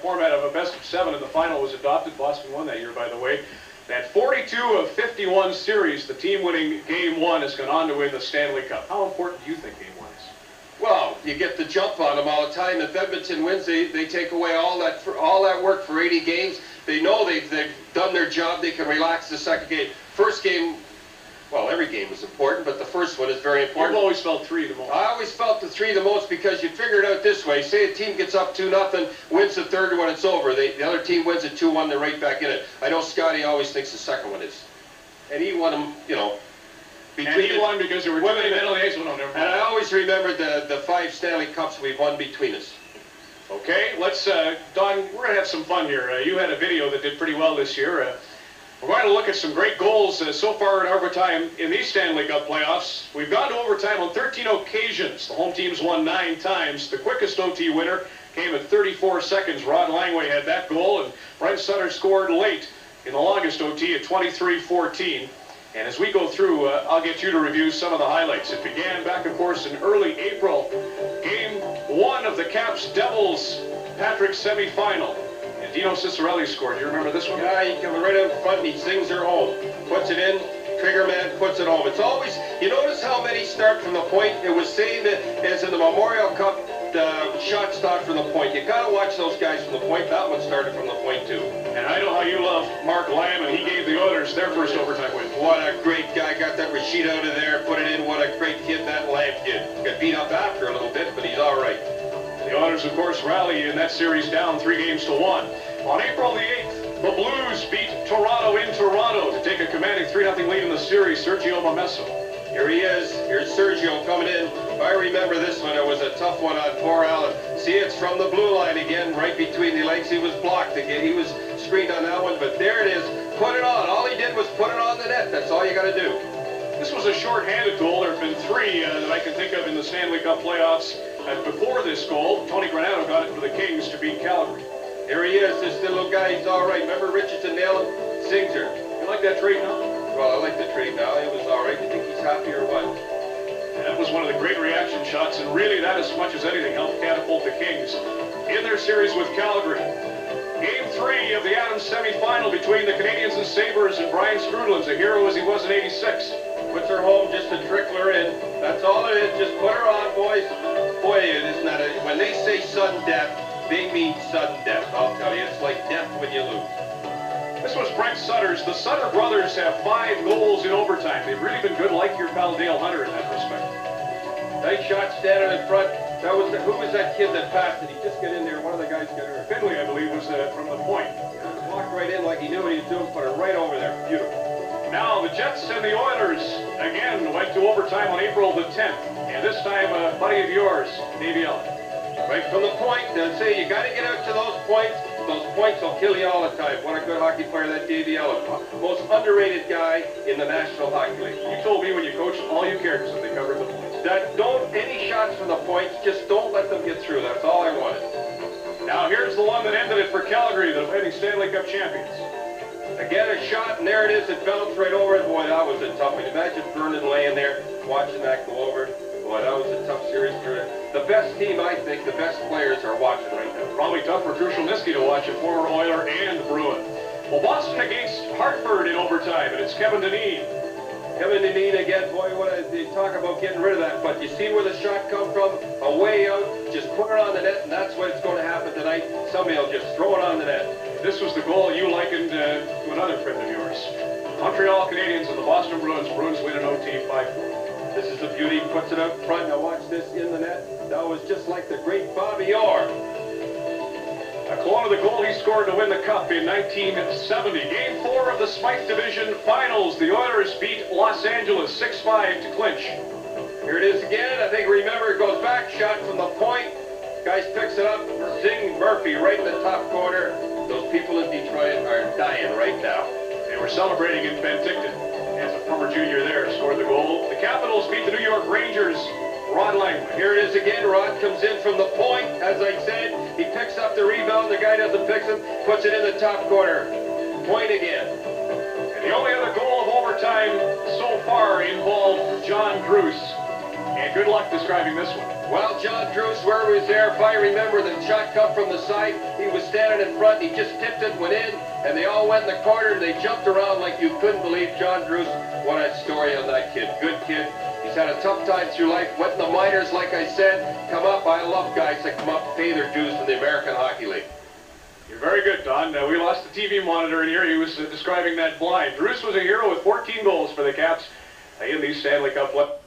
format of a best-of-7 in the final was adopted. Boston won that year, by the way. That 42 of 51 series, the team winning Game 1 has gone on to win the Stanley Cup. How important do you think Game 1 is? Well, you get the jump on them all the time. If Edmonton wins, they take away all that work for 80 games. They know they've done their job. They can relax the second game. First game, well, every game was important, but the first one is very important. I've always felt 3 the most. I always felt the 3 the most because you figure it out this way. Say a team gets up 2-0, wins the third when it's over. The other team wins it 2-1, they're right back in it. I know Scotty always thinks the second one is. And he won them, you know. And he won because there were too many medal days. Well, no, never mind. And I always remember the 5 Stanley Cups we've won between us. Okay, let's, Don, we're going to have some fun here. You had a video that did pretty well this year. We're going to look at some great goals so far in overtime in these Stanley Cup playoffs. We've gone to overtime on 13 occasions. The home teams won 9 times. The quickest OT winner came at 34 seconds. Rod Langway had that goal, and Brent Sutter scored late in the longest OT at 23-14. And as we go through, I'll get you to review some of the highlights. It began back, of course, in early April. Game 1 of the Caps-Devils Patrick semifinal. And Dino CICCARELLI scored. Do you remember this one? Yeah, he comes right out front and he sings her home. Puts it in, trigger man puts it home. It's always, you notice how many start from the point? It was saying that as in the Memorial Cup, shot stock from the point. You got to watch those guys from the point. That one started from the point too. And I know how you love Mark Lamb, and he gave the Oilers their first overtime win. What a great guy. Got that Rashid out of there, put it in. What a great kid that Lamb kid. Got beat up after a little bit, but he's all right. The Oilers, of course, rally in that series down 3-1. On April the 8th, the Blues beat Toronto in Toronto to take a commanding 3-0 lead in the series. Sergio MOMESSO. Here he is. Here's Sergio coming in. I remember this one. It was a tough one on poor Allen. See, it's from the blue line again, right between the legs. He was blocked again. He was screened on that one, but there it is. Put it on. All he did was put it on the net. That's all you got to do. This was a short-handed goal. There have been 3 that I can think of in the Stanley Cup playoffs. And before this goal, Tony GRANATO got it for the Kings to beat Calgary. Here he is, this little guy. He's all right. Remember Richardson nailed him? Singer. You like that trade now? Well, I like the trade now. It was all right. You think he's happy or what? And that was one of the great reaction shots, and really that, as much as anything, helped catapult the Kings in their series with Calgary. Game 3 of the Adams semifinal between the Canadiens and SABRES, and Brian SKRUDLAND's a hero as he was in '86. Puts her home just to trickle her in. That's all it is. Just put her on, boys. Boy, it is not a... When they say sudden death, they mean sudden death. I'll tell you, it's like death when you lose. This was Brent Sutter's. The Sutter brothers have 5 goals in overtime. They've really been good, like your pal Dale Hunter in that respect. Nice shot standing in front. That was who was that kid that passed it? He just got in there. One of the guys got hurt. Finley, I believe, was from the point. Yeah, walked right in like he knew what he was doing. Put it right over there. Beautiful. Now the Jets and the Oilers again went to overtime on April the 10th. And this time a buddy of yours, Davey ELLETT. Right from the point. They'll say you got to get out to those points. Those points will kill you all the time. What a good hockey player that Davey ELLETT. Most underrated guy in the National Hockey League. You told me when you coached, all you cared was that they covered the points. Any shots from the points, just don't let them get through. That's all I wanted. Now here's the one that ended it for Calgary, the defending Stanley Cup champions. Again, a shot, and there it is. It bounced right over it. Boy, that was a tough one. Imagine Vernon laying there, watching that go over. Boy, that was a tough series for the best team, I think. The best players are watching right now. Probably tough for KRUSHELNYSKI to watch, a former Oiler and Bruin. Well, Boston against Hartford in overtime, and it's Kevin Dineen. Kevin Dineen again, boy, they talk about getting rid of that, but you see where the shot come from? A way out, just put it on the net, and that's what's going to happen tonight. Somebody will just throw it on the net. This was the goal you likened to another friend of yours. Montreal Canadiens and the Boston Bruins. Bruins win in OT 5-4. This is the beauty, puts it up front. Now watch this in the net. That was just like the great Bobby Orr. A clone of the goal he scored to win the Cup in 1970. Game 4 of the Smythe Division Finals. The Oilers beat Los Angeles 6-5 to clinch. Here it is again. I think, remember, it goes back, shot from the point. Guys picks it up. Zing Murphy right in the top corner. Those people in Detroit are dying right now. They were celebrating in Penticton as a former junior there scored the goal. The Capitals beat the New York Rangers. Rod Langway. Here it is again. Rod comes in from the point. As I said, he picks up the rebound. The guy doesn't fix him. Puts it in the top corner. Point again. And the only other goal of overtime so far involved John DRUCE. And good luck describing this one. Well, John Druce, where he was there, if I remember, the shot come from the side. He was standing in front. He just tipped it, went in, and they all went in the corner, and they jumped around like you couldn't believe. John Druce, what a story on that kid. Good kid. He's had a tough time through life. Went in the minors, like I said. Come up. I love guys that come up and pay their dues in the American Hockey League. You're very good, Don. We lost the TV monitor in here. He was describing that blind. Druce was a hero with 14 goals for the Caps in these Stanley Cup playoffs.